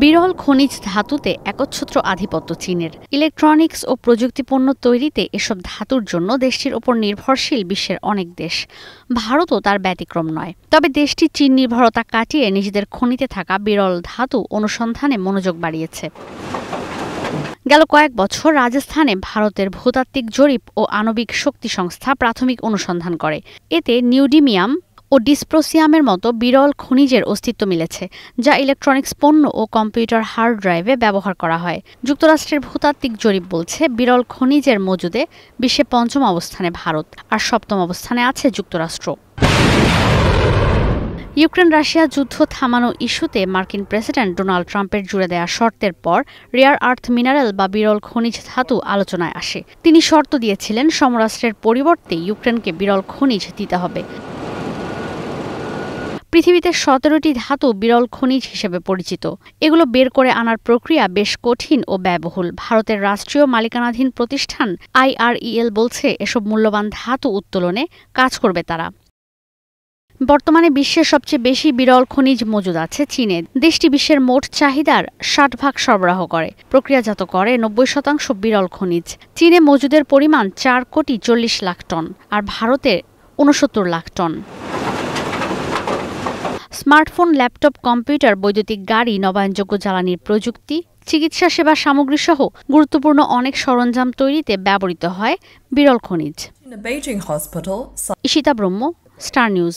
বিরল খনিজ ধাতুতে একচ্ছত্র আধিপত্য চীনের। ইলেকট্রনিক্স ও প্রযুক্তিপণ্য তৈরিতে এসব ধাতুর জন্য দেশটির ওপর নির্ভরশীল বিশ্বের অনেক দেশ। ভারতও তার ব্যতিক্রম নয়। তবে দেশটি চীন নির্ভরতা কাটিয়ে নিজেদের খনিতে থাকা বিরল ধাতু অনুসন্ধানে মনোযোগ বাড়িয়েছে। গেল কয়েক বছর রাজস্থানে ভারতের ভূতাত্ত্বিক জরিপ ও আণবিক শক্তি সংস্থা প্রাথমিক অনুসন্ধান করে। এতে নিউডিমিয়াম ও ডিসপ্রোসিয়ামের মতো বিরল খনিজের অস্তিত্ব মিলেছে, যা ইলেকট্রনিক্স পণ্য ও কম্পিউটার হার্ড ড্রাইভে ব্যবহার করা হয়। যুক্তরাষ্ট্রের ভূতাত্ত্বিক জরিপ বলছে, বিরল খনিজের মজুদে বিশ্বে পঞ্চম অবস্থানে ভারত, আর সপ্তম অবস্থানে আছে যুক্তরাষ্ট্র। ইউক্রেন রাশিয়া যুদ্ধ থামানো ইস্যুতে মার্কিন প্রেসিডেন্ট ডোনাল্ড ট্রাম্পের জুড়ে দেয়া শর্তের পর রেয়ার আর্থ মিনারেল বা বিরল খনিজ ধাতু আলোচনায় আসে। তিনি শর্ত দিয়েছিলেন, সমরাস্ত্রের পরিবর্তে ইউক্রেনকে বিরল খনিজ দিতে হবে। পৃথিবীতে 17টি ধাতু বিরল খনিজ হিসেবে পরিচিত। এগুলো বের করে আনার প্রক্রিয়া বেশ কঠিন ও ব্যয়বহুল। ভারতের রাষ্ট্রীয় মালিকানাধীন প্রতিষ্ঠান IREL বলছে, এসব মূল্যবান ধাতু উত্তোলনে কাজ করবে তারা। বর্তমানে বিশ্বের সবচেয়ে বেশি বিরল খনিজ মজুদ আছে চীনে। দেশটি বিশ্বের মোট চাহিদার 60% সরবরাহ করে, প্রক্রিয়াজাত করে 90% বিরল খনিজ। চীনে মজুদের পরিমাণ 4,40,00,000 টন, আর ভারতে 69 lakh ton. Smartphone, laptop, computer, বৈদ্যুতিক গাড়ি, নবায়নযোগ্য জ্বালানির প্রযুক্তি, চিকিৎসা সেবা সামগ্রীসহ গুরুত্বপূর্ণ অনেক সরঞ্জাম তৈরিতে ব্যবহৃত হয় বিরল খনিজ। ঈশিতা ব্রহ্ম, স্টার নিউজ।